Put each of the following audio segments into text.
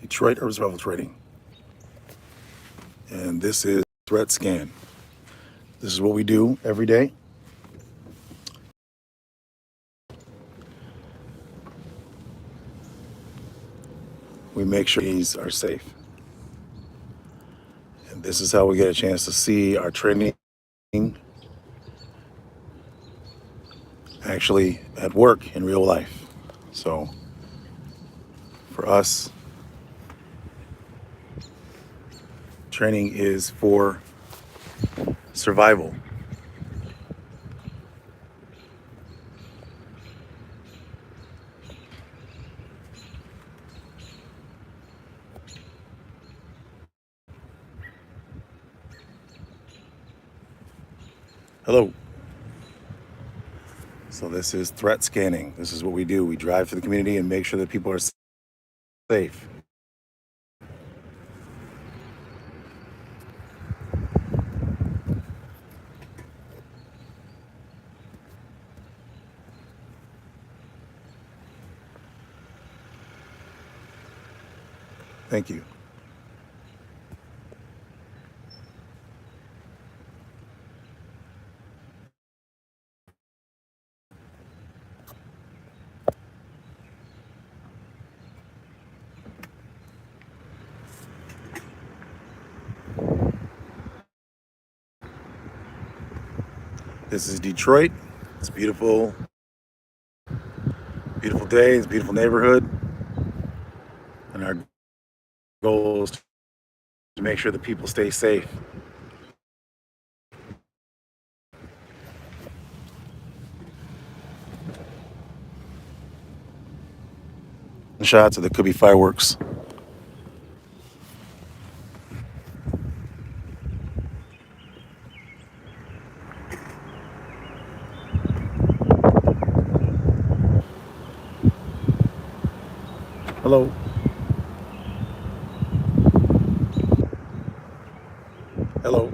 Detroit Urban Survival Training. And this is Threat Scan. This is what we do every day. We make sure these are safe. And this is how we get a chance to see our training actually at work in real life. So for us, training is for survival. Hello. So this is threat scanning. This is what we do. We drive to the community and make sure that people are safe. Thank you. This is Detroit. It's beautiful, beautiful day. It's a beautiful neighborhood. And our goal is to make sure that people stay safe. Shots, or there could be fireworks. Hello. Hello.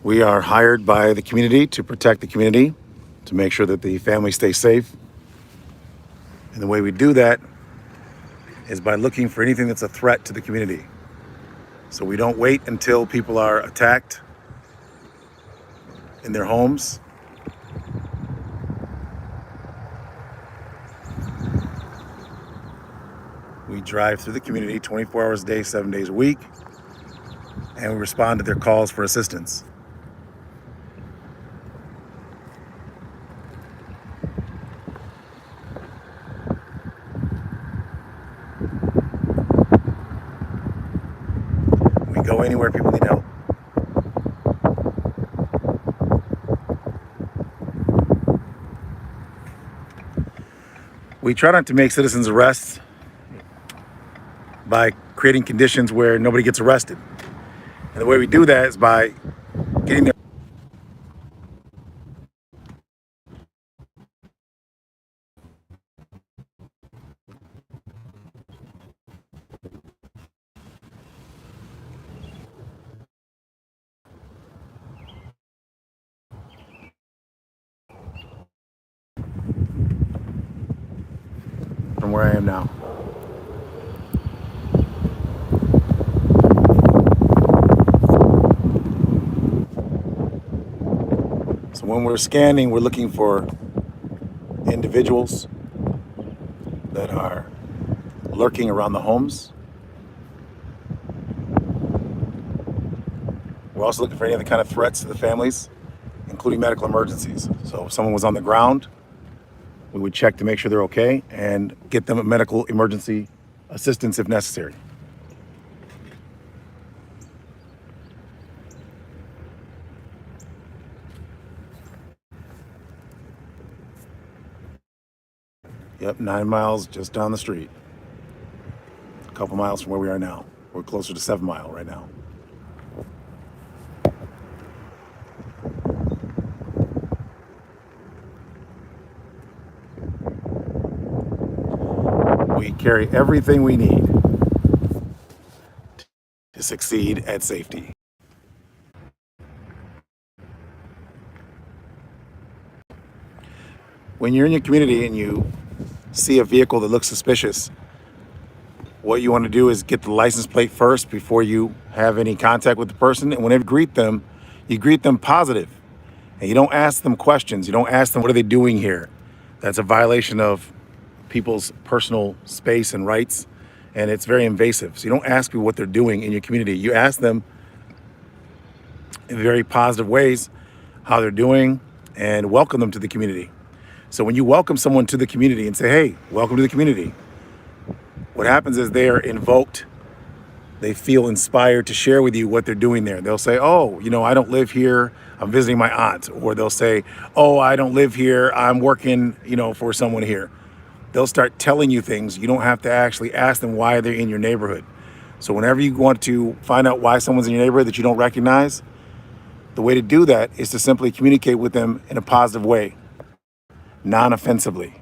We are hired by the community to protect the community, to make sure that the family stays safe. And the way we do that is by looking for anything that's a threat to the community. So we don't wait until people are attacked in their homes. We drive through the community 24 hours a day, 7 days a week, and we respond to their calls for assistance. We go anywhere people need help. We try not to make citizens arrests by creating conditions where nobody gets arrested. And the way we do that is by getting them from where I am now. So when we're scanning, we're looking for individuals that are lurking around the homes. We're also looking for any other kind of threats to the families, including medical emergencies. So if someone was on the ground, we would check to make sure they're okay and get them medical emergency assistance if necessary. Yep, 9 miles just down the street. A couple miles from where we are now. We're closer to 7 Mile right now. carry everything we need to succeed at safety. When you're in your community and you see a vehicle that looks suspicious, what you want to do is get the license plate first before you have any contact with the person. And whenever you greet them positive. And you don't ask them questions. You don't ask them, what are they doing here? That's a violation of people's personal space and rights. And it's very invasive. So you don't ask people what they're doing in your community. You ask them in very positive ways how they're doing and welcome them to the community. So when you welcome someone to the community and say, hey, welcome to the community, what happens is they are invoked. They feel inspired to share with you what they're doing there. They'll say, oh, I don't live here. I'm visiting my aunt. Or they'll say, oh, I don't live here. I'm working, for someone here. They'll start telling you things. You don't have to actually ask them why they're in your neighborhood. So whenever you want to find out why someone's in your neighborhood that you don't recognize, the way to do that is to simply communicate with them in a positive way, non-offensively.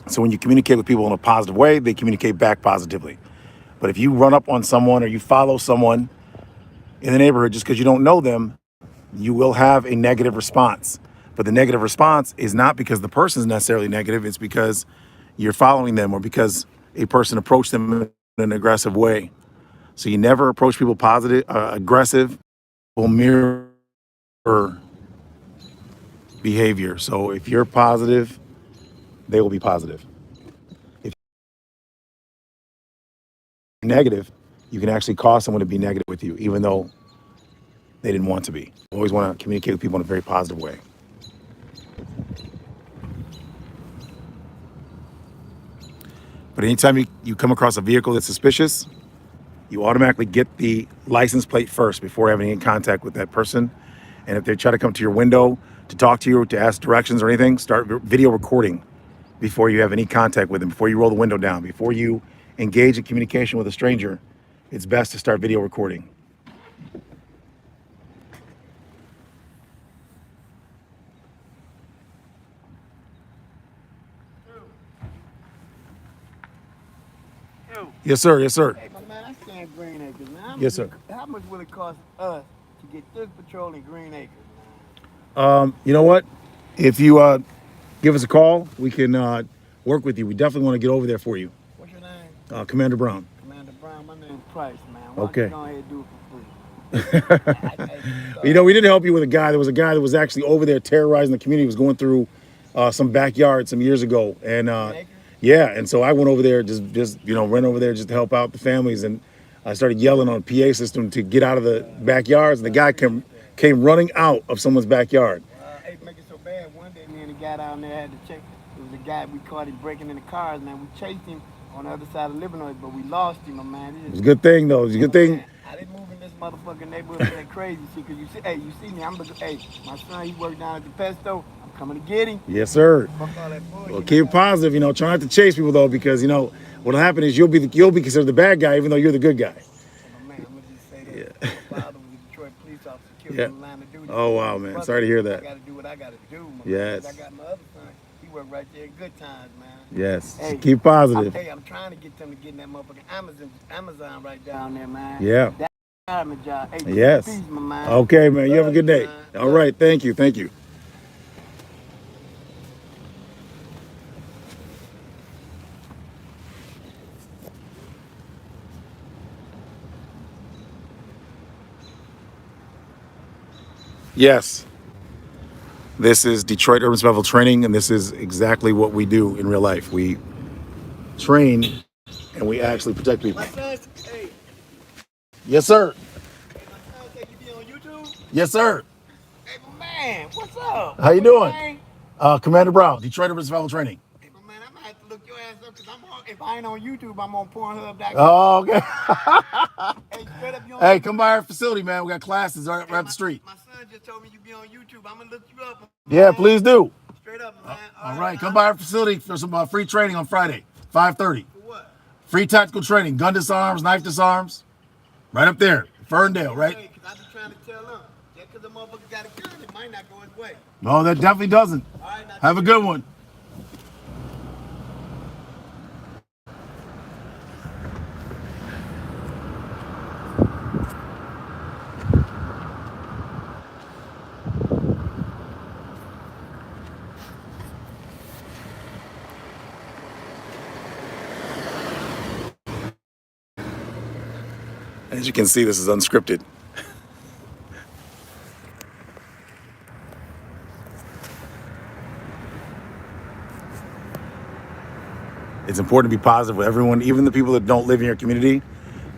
So when you communicate with people in a positive way, they communicate back positively. But if you run up on someone or you follow someone in the neighborhood just because you don't know them, you will have a negative response. But the negative response is not because the person is necessarily negative. It's because you're following them or because a person approached them in an aggressive way. So you never approach people aggressive will mirror behavior. So if you're positive, they will be positive. If you're negative, you can actually cause someone to be negative with you, even though they didn't want to be. You always want to communicate with people in a very positive way. But anytime you come across a vehicle that's suspicious, you automatically get the license plate first before having any contact with that person. And if they try to come to your window to talk to you, to ask directions or anything, start video recording before you have any contact with them, before you roll the window down, before you engage in communication with a stranger. It's best to start video recording. Yes, sir. Yes, sir. Hey, man, I stand Green Acres, man. Yes, sir. How much will it cost us to get this patrol in Green Acres, man? You know what? If you give us a call, we can work with you. We definitely want to get over there for you. What's your name? Commander Brown. Commander Brown, my name's Price, man. Why Okay. don't you go ahead and do it for free? We did help you with a guy. There was a guy that was actually over there terrorizing the community. He was going through some backyard some years ago. And yeah, and so I went over there, just ran over there just to help out the families. And I started yelling on a PA system to get out of the backyards. And the guy came running out of someone's backyard. It make it so bad. One day, me and the guy down there had to check. It was a guy, we caught him breaking in the cars, man. We chased him on the other side of Livernois, but we lost him, my man. It was a good thing, though. It was a good thing. I didn't move in this motherfucking neighborhood that crazy shit, because you see me, I'm looking, my son, he worked down at the Pesto. I'm coming to get him. Yes, sir. Fuck all that bullshit. Well, keep it positive, try not to chase people, though, because, what'll happen is you'll be considered the bad guy, even though you're the good guy. Man, I'm gonna just say that. Yeah. My father was a Detroit police officer, killed Yeah. in the line of duty. Oh, wow, man. Sorry to hear that. I gotta do what I gotta do, man. Yes. I got my other son. He worked right there at Good Times, man. Yes. Hey, keep positive. I'm trying to get them to get in that motherfucking Amazon right down there, man. Yeah. That diamond job. Hey, Yes. peace, my man. Okay, man. You have a good day. Man. All right. Thank you. Thank you. Yes. This is Detroit Urban Survival Training, and this is exactly what we do in real life. We train and we actually protect people. My son, hey, Yes, sir. my son said you be on YouTube? Yes, sir. Hey, my man, what's up? How you What's doing? your name? Commander Brown, Detroit Urban Survival Training. Hey, my man, I'm gonna have to look your ass up, because if I ain't on YouTube, I'm on Pornhub.com. Oh, okay. Hey, straight up, you on Hey, YouTube? come by our facility, man. We got classes right up the street. My son just told me you be on YouTube. I'm gonna look you up. Yeah, please do. Straight up, man. All right, come by our facility for some free training on Friday, 5:30. For what? Free tactical training, gun disarms, knife disarms. Right up there, Ferndale, right? Hey, because I be trying to tell them, just because the motherfucker got a gun, it might not go his way. No, that definitely doesn't. All right, now Have a good one. As you can see, this is unscripted. It's important to be positive with everyone, even the people that don't live in your community.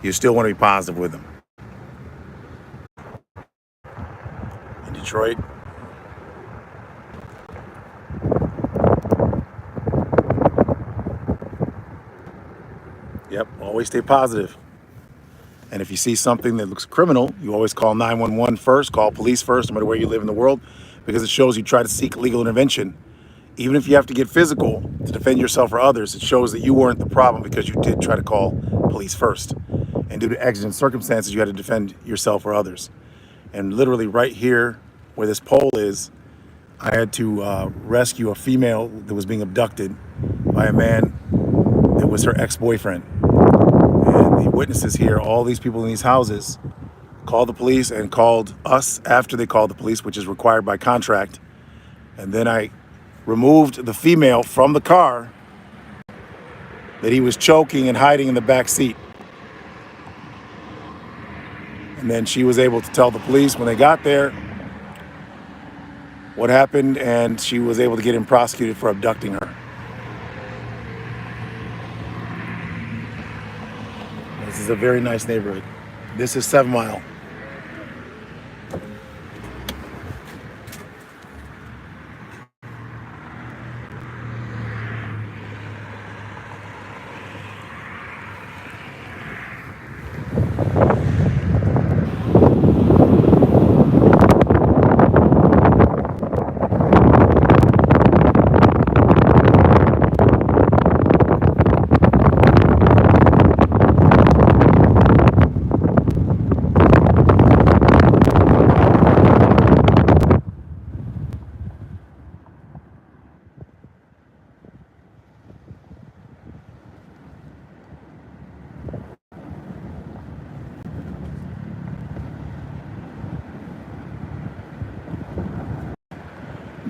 You still want to be positive with them. In Detroit, yep, always stay positive. And if you see something that looks criminal, you always call 911 first, call police first, no matter where you live in the world, because it shows you try to seek legal intervention. Even if you have to get physical to defend yourself or others, it shows that you weren't the problem because you did try to call police first. And due to exigent circumstances, you had to defend yourself or others. And literally right here where this pole is, I had to rescue a female that was being abducted by a man that was her ex-boyfriend. And the witnesses here, all these people in these houses, called the police and called us after they called the police, which is required by contract. And then I removed the female from the car that he was choking and hiding in the back seat. And then she was able to tell the police when they got there what happened, and she was able to get him prosecuted for abducting her. This is a very nice neighborhood. This is 7 Mile.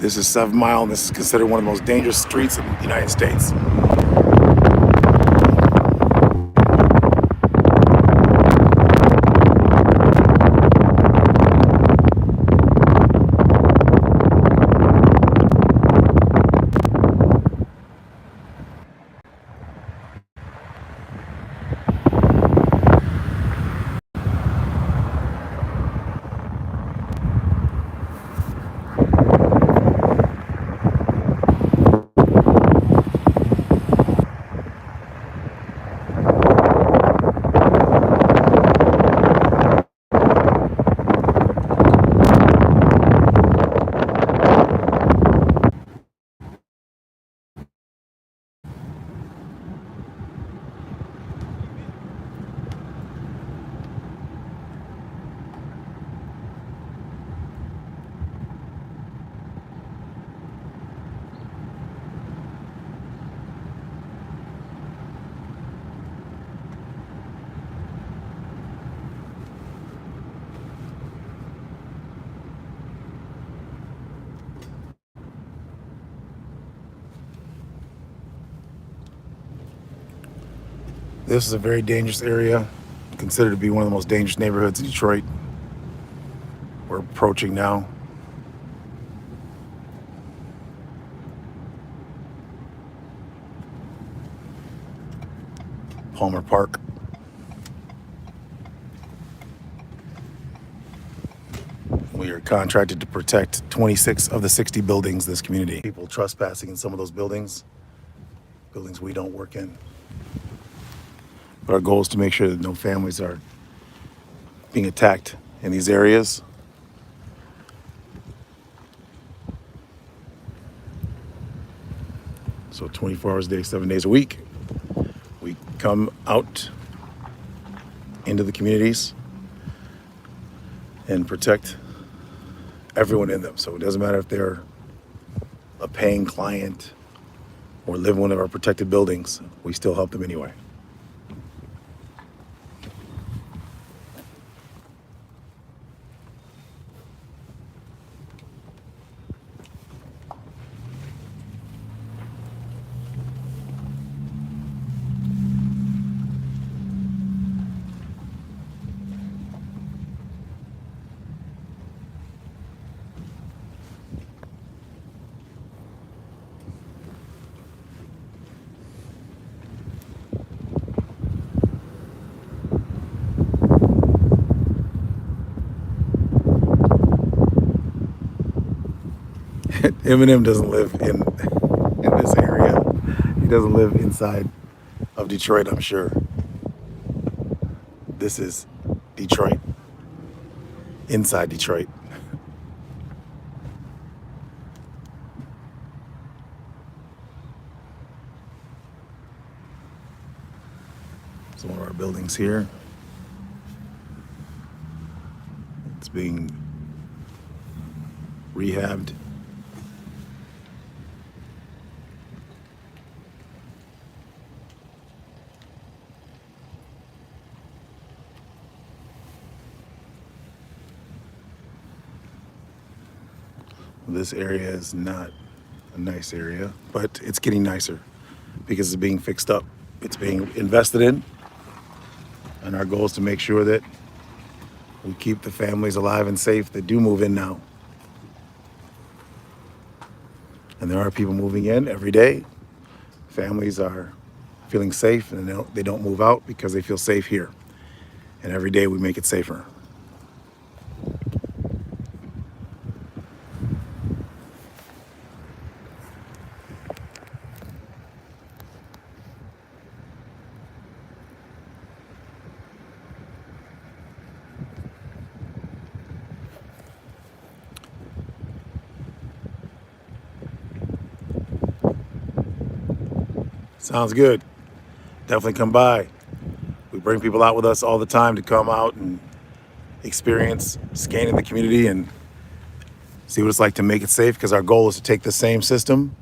This is 7 Mile, and this is considered one of the most dangerous streets in the United States. This is a very dangerous area, considered to be one of the most dangerous neighborhoods in Detroit. We're approaching now. Palmer Park. We are contracted to protect 26 of the 60 buildings in this community. People trespassing in some of those buildings we don't work in. But our goal is to make sure that no families are being attacked in these areas. So 24 hours a day, 7 days a week, we come out into the communities and protect everyone in them. So it doesn't matter if they're a paying client or live in one of our protected buildings, we still help them anyway. Eminem doesn't live in this area. He doesn't live inside of Detroit, I'm sure. This is Detroit, inside Detroit. It's one of our buildings here. It's being rehabbed. This area is not a nice area, but it's getting nicer because it's being fixed up. It's being invested in, and our goal is to make sure that we keep the families alive and safe that do move in now. And there are people moving in every day. Families are feeling safe, and they don't move out because they feel safe here. And every day we make it safer. Sounds good. Definitely come by. We bring people out with us all the time to come out and experience scanning the community and see what it's like to make it safe, because our goal is to take the same system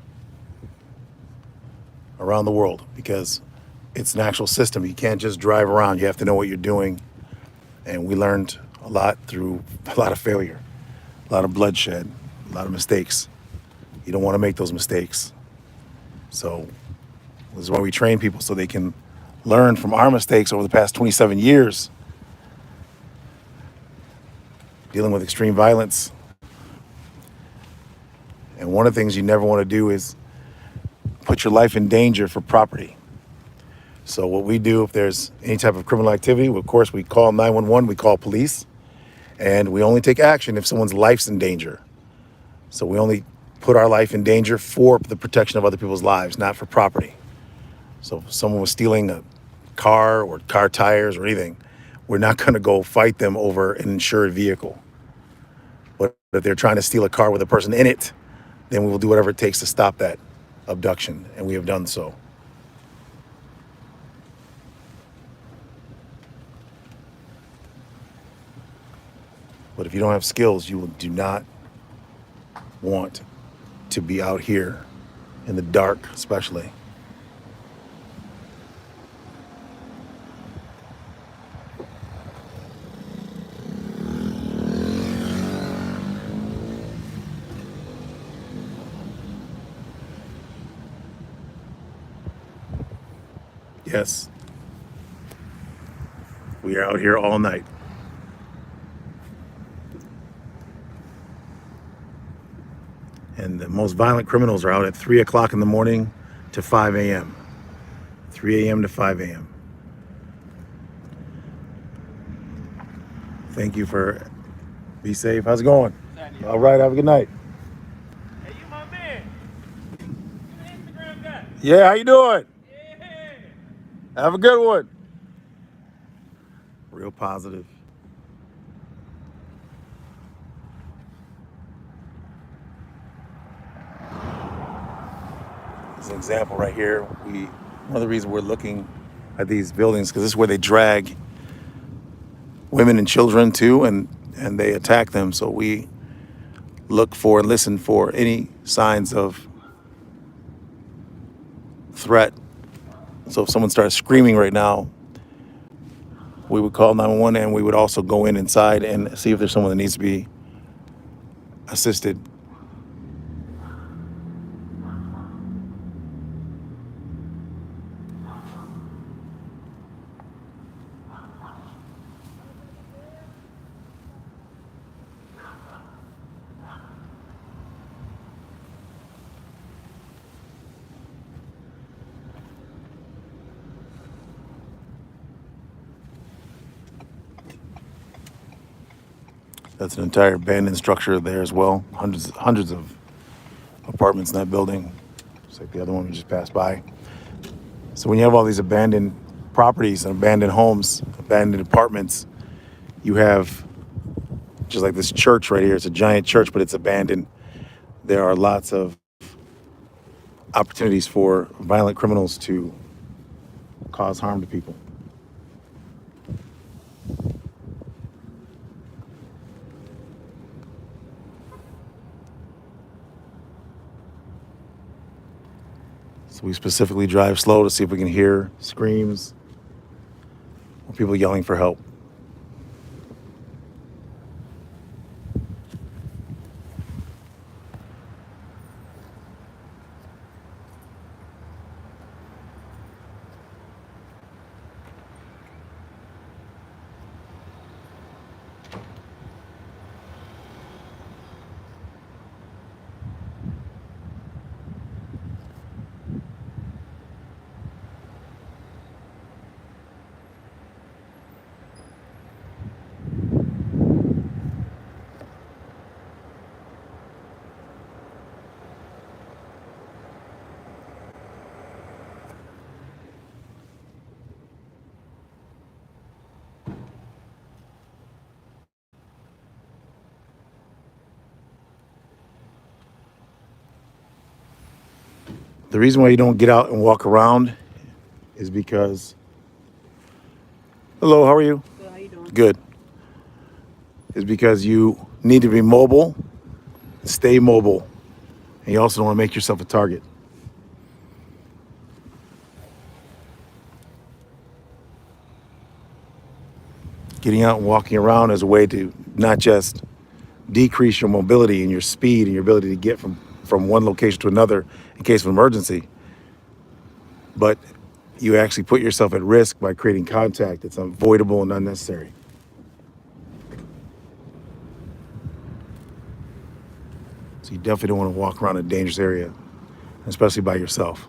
around the world, because it's an actual system. You can't just drive around. You have to know what you're doing. And we learned a lot through a lot of failure, a lot of bloodshed, a lot of mistakes. You don't want to make those mistakes. So this is why we train people, so they can learn from our mistakes over the past 27 years dealing with extreme violence. And one of the things you never want to do is put your life in danger for property. So what we do, if there's any type of criminal activity, of course, we call 911, we call police, and we only take action if someone's life's in danger. So we only put our life in danger for the protection of other people's lives, not for property. So if someone was stealing a car or car tires or anything, we're not going to go fight them over an insured vehicle. But if they're trying to steal a car with a person in it, then we will do whatever it takes to stop that abduction, and we have done so. But if you don't have skills, you do not want to be out here in the dark, especially. Yes, we are out here all night. And the most violent criminals are out at 3 o'clock in the morning to 5 a.m. 3 a.m. to 5 a.m. Thank you for, be safe. How's it going? All right, have a good night. Hey, you my man. You an Instagram guy. Yeah, how you doing? Yeah. Have a good one. Real positive. As an example right here, one of the reasons we're looking at these buildings, because this is where they drag women and children to, and they attack them. So we look for and listen for any signs of threat. So if someone starts screaming right now, we would call 911, and we would also go inside and see if there's someone that needs to be assisted. That's an entire abandoned structure there as well. Hundreds of apartments in that building, just like the other one we just passed by. So when you have all these abandoned properties and abandoned homes, abandoned apartments, you have just like this church right here. It's a giant church, but it's abandoned. There are lots of opportunities for violent criminals to cause harm to people. So we specifically drive slow to see if we can hear screams or people yelling for help. The reason why you don't get out and walk around is because, hello, how are you? Good, how you doing? Good. Is because you need to be mobile, stay mobile, and you also don't want to make yourself a target. Getting out and walking around is a way to not just decrease your mobility and your speed and your ability to get from one location to another in case of emergency, but you actually put yourself at risk by creating contact that's avoidable and unnecessary. So you definitely don't want to walk around a dangerous area, especially by yourself.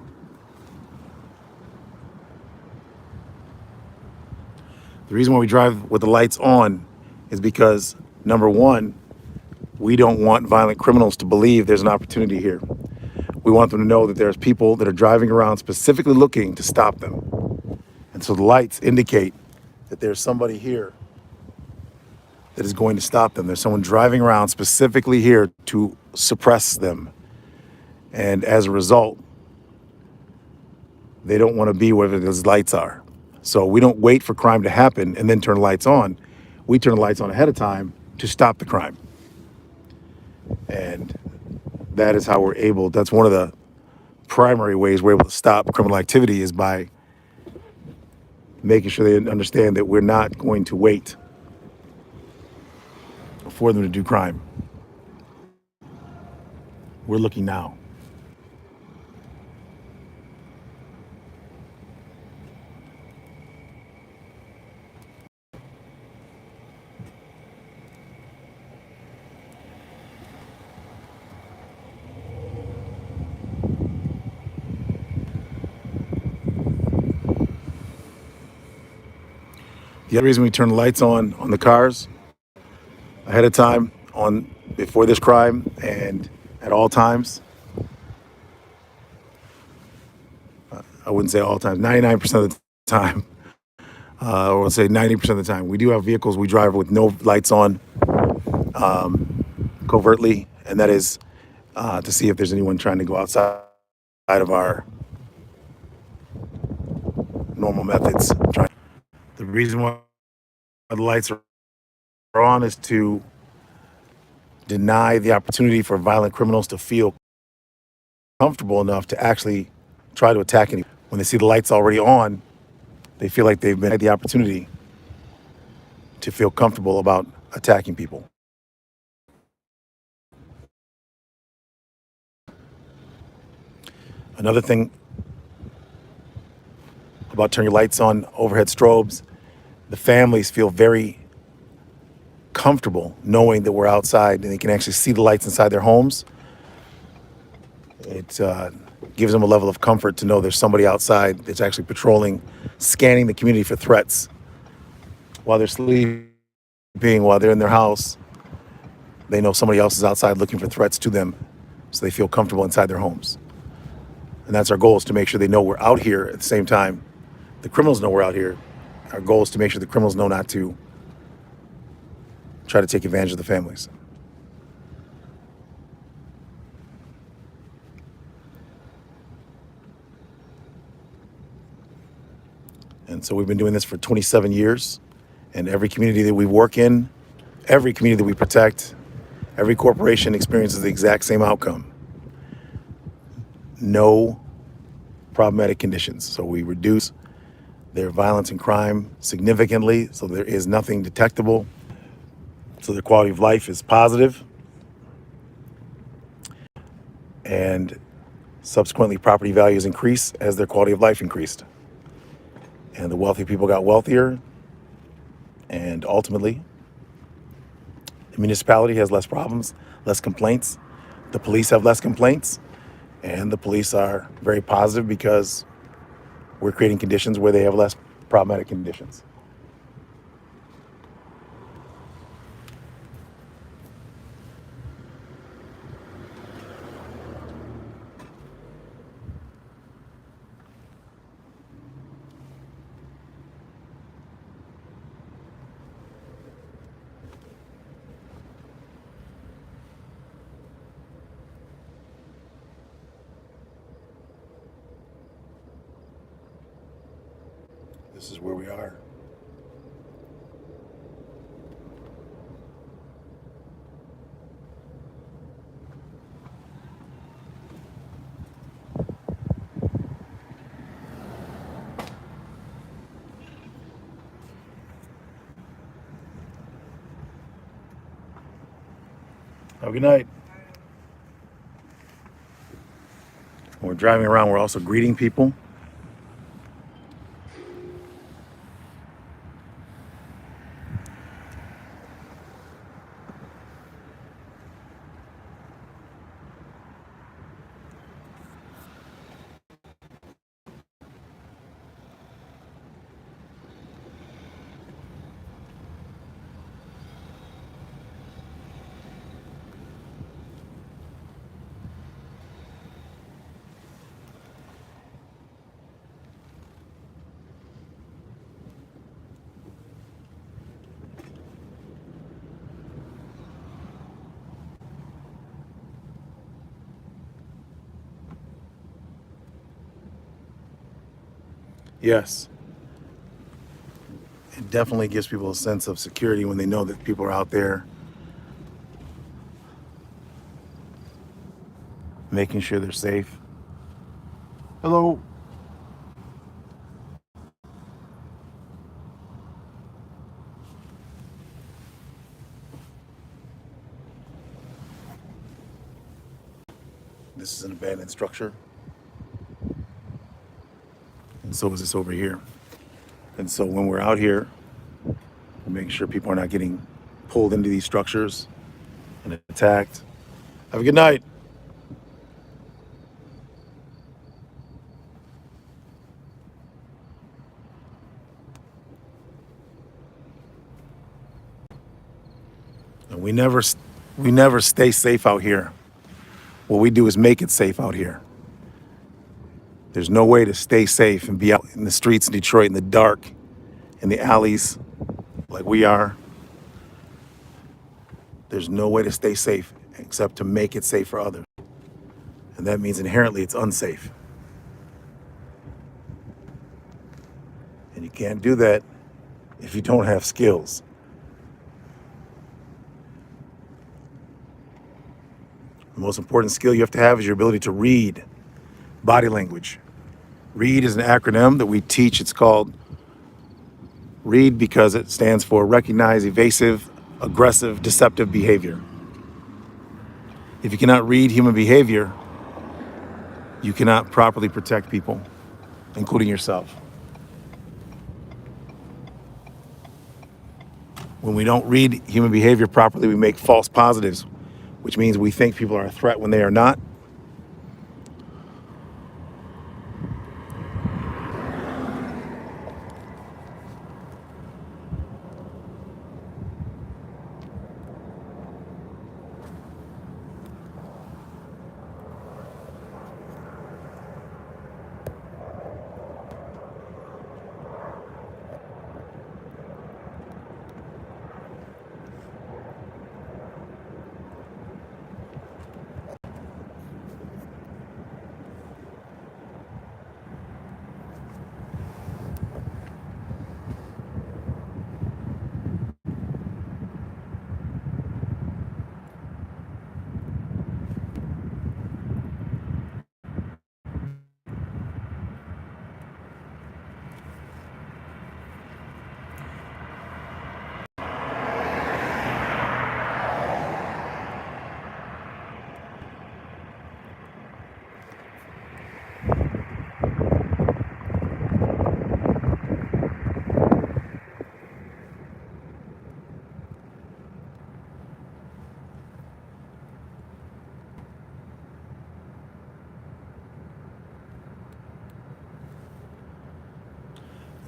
The reason why we drive with the lights on is because, number one, we don't want violent criminals to believe there's an opportunity here. We want them to know that there's people that are driving around specifically looking to stop them. And so the lights indicate that there's somebody here that is going to stop them. There's someone driving around specifically here to suppress them. And as a result, they don't want to be where those lights are. So we don't wait for crime to happen and then turn the lights on. We turn the lights on ahead of time to stop the crime. And that is how we're able, that's one of the primary ways we're able to stop criminal activity, is by making sure they understand that we're not going to wait for them to do crime. We're looking now. The other reason we turn the lights on the cars ahead of time on before this crime and at all times, I wouldn't say all times, 99% of the time, or I'll say 90% of the time. We do have vehicles we drive with no lights on covertly, and that is to see if there's anyone trying to go outside of our normal methods. The reason why the lights are on is to deny the opportunity for violent criminals to feel comfortable enough to actually try to attack anyone. When they see the lights already on, they feel like they've been had the opportunity to feel comfortable about attacking people. Another thing about turning your lights on, overhead strobes, the families feel very comfortable knowing that we're outside and they can actually see the lights inside their homes. It gives them a level of comfort to know there's somebody outside that's actually patrolling, scanning the community for threats. While they're sleeping, while they're in their house, they know somebody else is outside looking for threats to them so they feel comfortable inside their homes. And that's our goal, is to make sure they know we're out here. At the same time, the criminals know we're out here. Our goal is to make sure the criminals know not to try to take advantage of the families. And so we've been doing this for 27 years. And every community that we work in, every community that we protect, every corporation experiences the exact same outcome. No problematic conditions. So we reduce their violence and crime significantly, so there is nothing detectable. So their quality of life is positive. And subsequently, property values increase as their quality of life increased. And the wealthy people got wealthier. And ultimately, the municipality has less problems, less complaints. The police have less complaints. And the police are very positive because we're creating conditions where they have less problematic conditions. This is where we are. Have a good night. When we're driving around, we're also greeting people. Yes, it definitely gives people a sense of security when they know that people are out there making sure they're safe. Hello. This is an abandoned structure. And so is this over here. And so when we're out here, we're making sure people are not getting pulled into these structures and attacked. Have a good night. And we never stay safe out here. What we do is make it safe out here. There's no way to stay safe and be out in the streets in Detroit in the dark, in the alleys like we are. There's no way to stay safe except to make it safe for others. And that means inherently it's unsafe. And you can't do that if you don't have skills. The most important skill you have to have is your ability to read body language. READ is an acronym that we teach. It's called READ because it stands for recognize evasive, aggressive, deceptive behavior. If you cannot read human behavior, you cannot properly protect people, including yourself. When we don't read human behavior properly, we make false positives, which means we think people are a threat when they are not.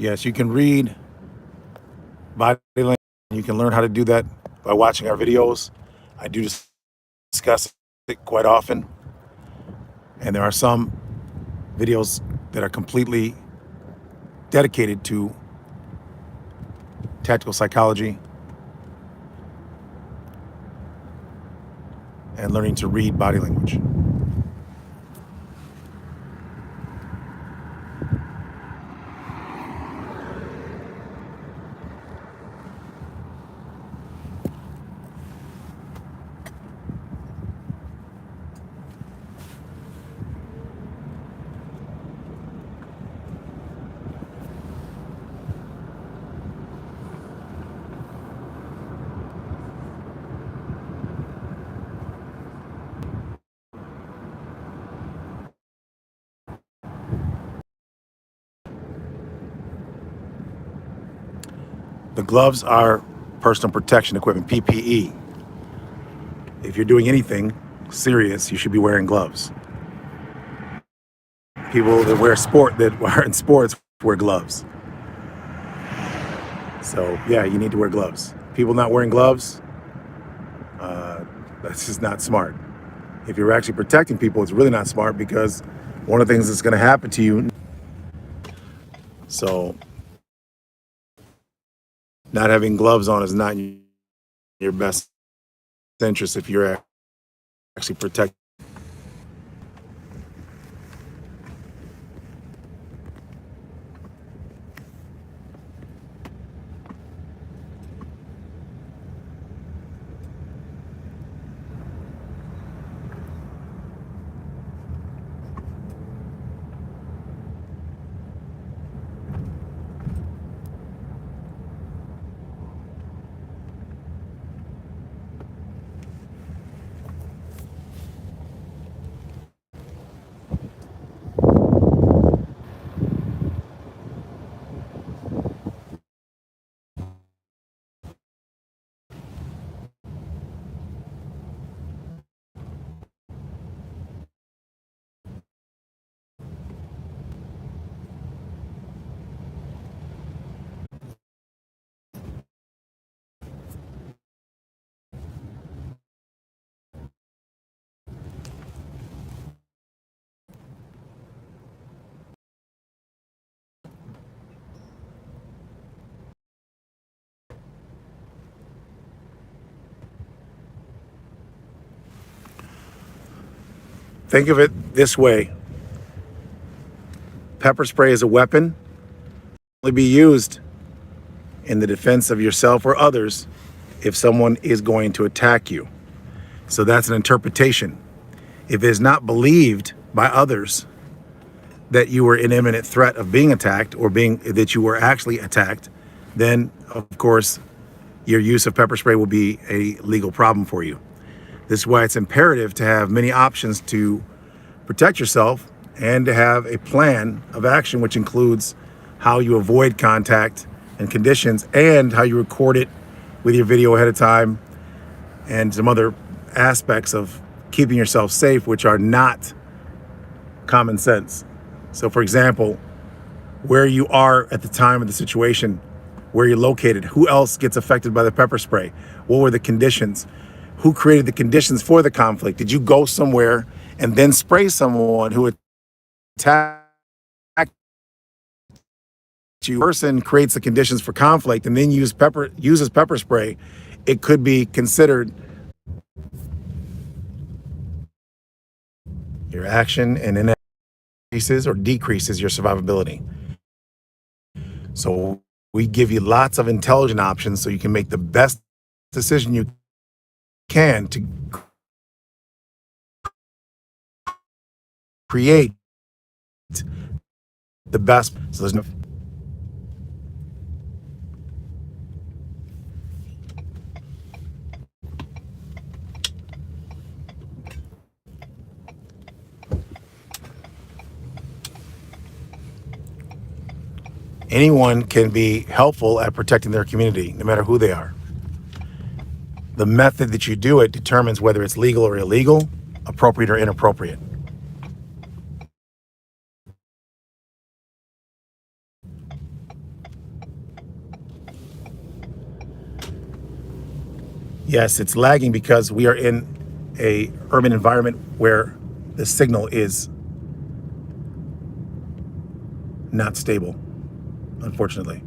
Yes, you can read body language. You can learn how to do that by watching our videos. I do discuss it quite often. And there are some videos that are completely dedicated to tactical psychology and learning to read body language. The gloves are personal protection equipment, PPE. If you're doing anything serious, you should be wearing gloves. People that are in sports wear gloves. So yeah, you need to wear gloves. People not wearing gloves, that's just not smart. If you're actually protecting people, it's really not smart, because one of the things that's going to happen to you. So not having gloves on is not in your best interest if you're actually protecting. Think of it this way: pepper spray is a weapon, only be used in the defense of yourself or others if someone is going to attack you. So that's an interpretation. If it is not believed by others that you were in imminent threat of being attacked, or that you were actually attacked, then of course your use of pepper spray will be a legal problem for you. This is why it's imperative to have many options to protect yourself, and to have a plan of action, which includes how you avoid contact and conditions, and how you record it with your video ahead of time, and some other aspects of keeping yourself safe, which are not common sense. So for example, where you are at the time of the situation, where you're located, who else gets affected by the pepper spray, what were the conditions, who created the conditions for the conflict. Did you go somewhere and then spray someone who attacked you? Person creates the conditions for conflict and then uses pepper spray. It could be considered your action, and increases or decreases your survivability. So we give you lots of intelligent options so you can make the best decision you can to create the best. So there's no. Anyone can be helpful at protecting their community, no matter who they are. The method that you do it determines whether it's legal or illegal, appropriate or inappropriate. Yes, it's lagging because we are in a urban environment where the signal is not stable, unfortunately.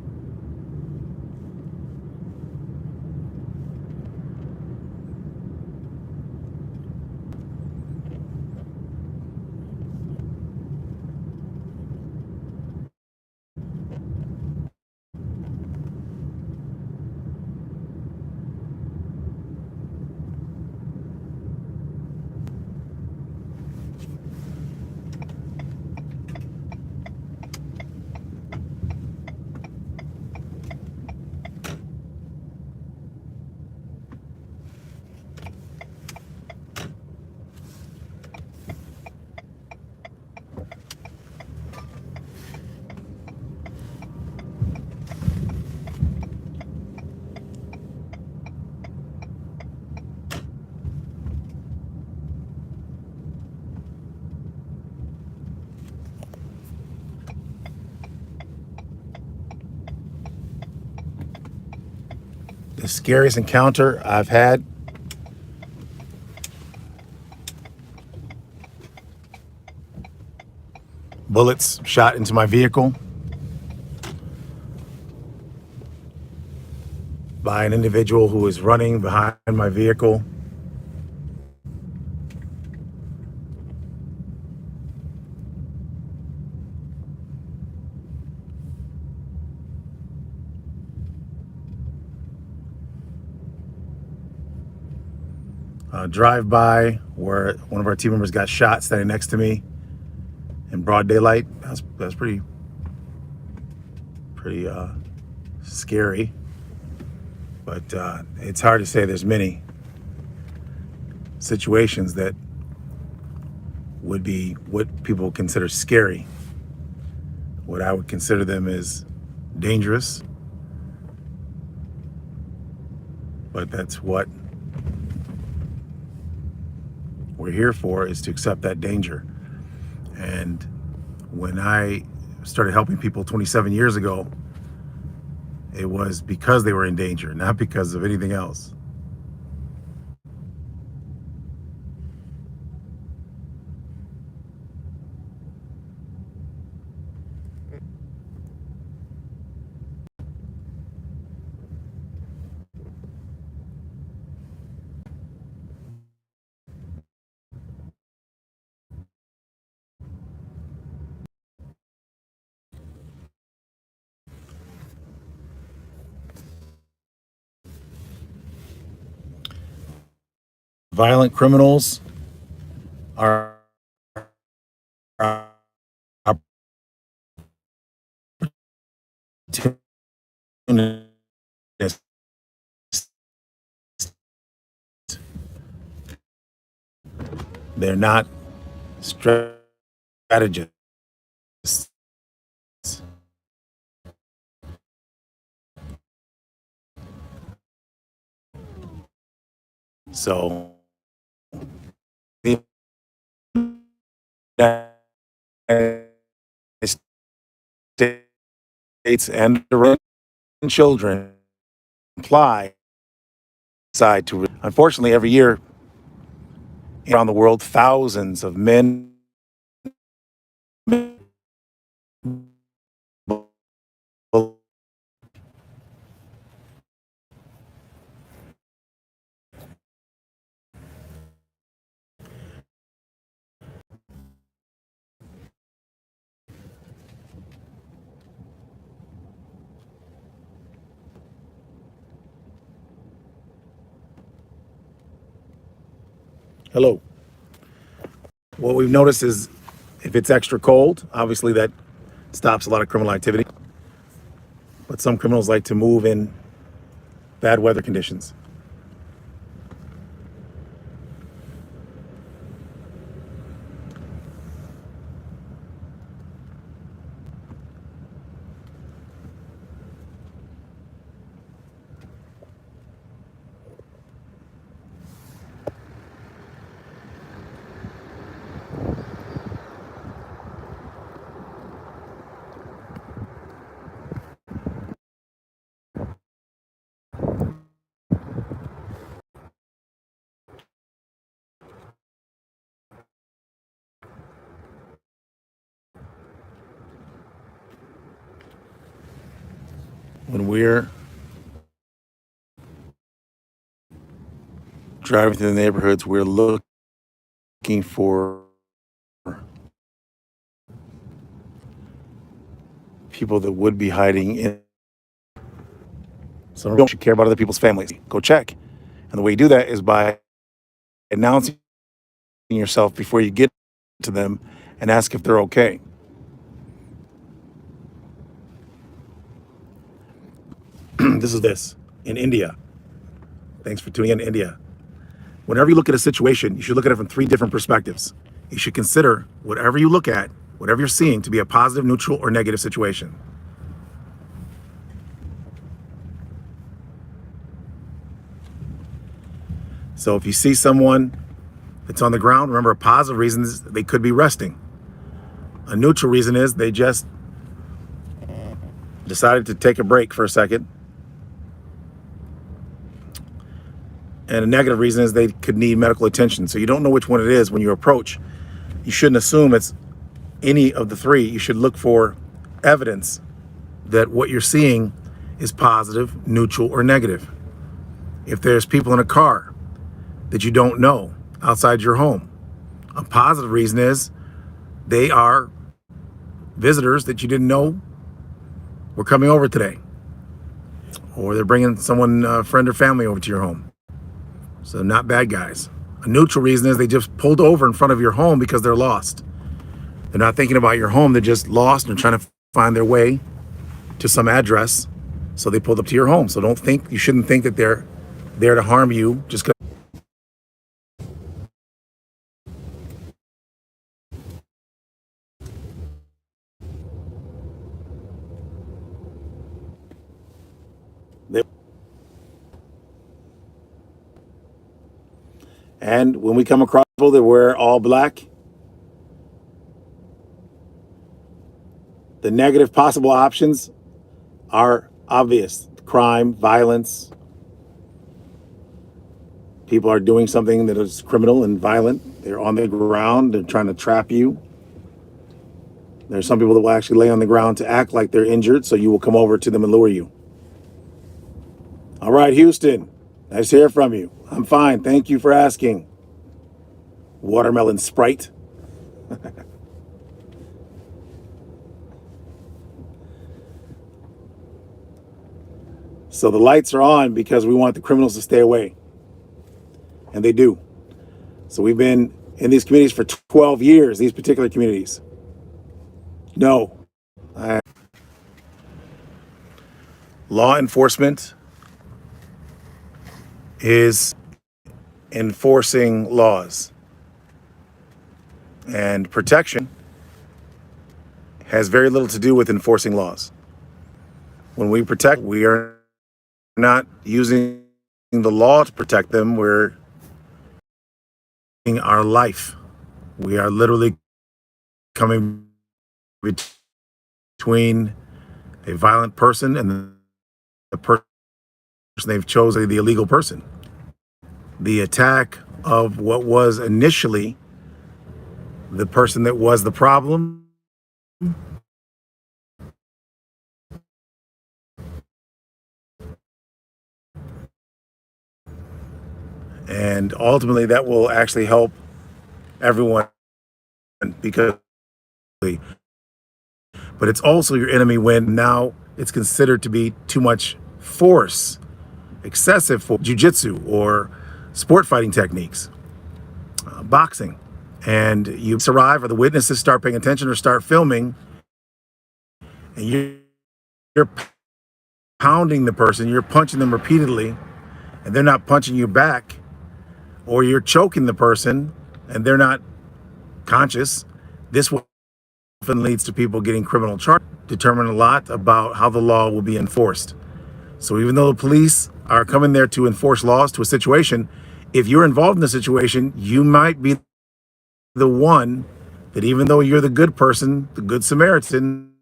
The scariest encounter I've had, bullets shot into my vehicle by an individual who was running behind my vehicle. Drive by where one of our team members got shot standing next to me in broad daylight. That's pretty scary. But it's hard to say. There's many situations that would be what people consider scary. What I would consider them is dangerous. But that's what we're here for, is to accept that danger. And when I started helping people 27 years ago, it was because they were in danger, not because of anything else. Violent criminals are opportunists. They're not strategists. So the United States and the children apply side to, unfortunately, every year around the world, thousands of men. Hello. What we've noticed is if it's extra cold, obviously that stops a lot of criminal activity. But some criminals like to move in bad weather conditions. when we're driving through the neighborhoods, we're looking for people that would be hiding in. So don't you care about other people's families? Go check. And the way you do that is by announcing yourself before you get to them and ask if they're okay. This is this in India. Thanks for tuning in, India. Whenever you look at a situation, you should look at it from 3 different perspectives. You should consider whatever you look at, whatever you're seeing, to be a positive, neutral, or negative situation. So if you see someone that's on the ground, remember, a positive reason is they could be resting. A neutral reason is they just decided to take a break for a second. And a negative reason is they could need medical attention. So you don't know which one it is when you approach. You shouldn't assume it's any of the 3. You should look for evidence that what you're seeing is positive, neutral, or negative. If there's people in a car that you don't know outside your home, a positive reason is they are visitors that you didn't know were coming over today, or they're bringing someone, a friend or family, over to your home. So not bad guys. A neutral reason is they just pulled over in front of your home because they're lost. They're not thinking about your home. They're just lost and trying to find their way to some address. So they pulled up to your home. So you shouldn't think that they're there to harm you just because. And when we come across people that wear all black, the negative possible options are obvious. Crime, violence. People are doing something that is criminal and violent. They're on the ground. They're trying to trap you. There's some people that will actually lay on the ground to act like they're injured, so you will come over to them and lure you. All right, Houston, nice to hear from you. I'm fine. Thank you for asking. Watermelon Sprite. So the lights are on because we want the criminals to stay away. And they do. So we've been in these communities for 12 years, these particular communities. No. Law enforcement is enforcing laws. And protection has very little to do with enforcing laws. When we protect, we are not using the law to protect them. We're using our life. We are literally coming between a violent person and the person they've chosen, the illegal person. The attack of what was initially the person that was the problem and ultimately that will actually help everyone because but it's also your enemy when now it's considered to be too much force, excessive for jiu-jitsu or sport fighting techniques, boxing, and you survive or the witnesses start paying attention or start filming and you're pounding the person, you're punching them repeatedly and they're not punching you back, or you're choking the person and they're not conscious. This often leads to people getting criminal charges, determine a lot about how the law will be enforced. So even though the police are coming there to enforce laws to a situation, if you're involved in the situation, you might be the one that, even though you're the good person, the good Samaritan,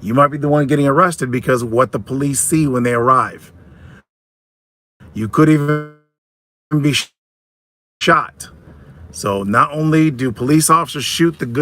you might be the one getting arrested because of what the police see when they arrive. You could even be shot. So not only do police officers shoot the good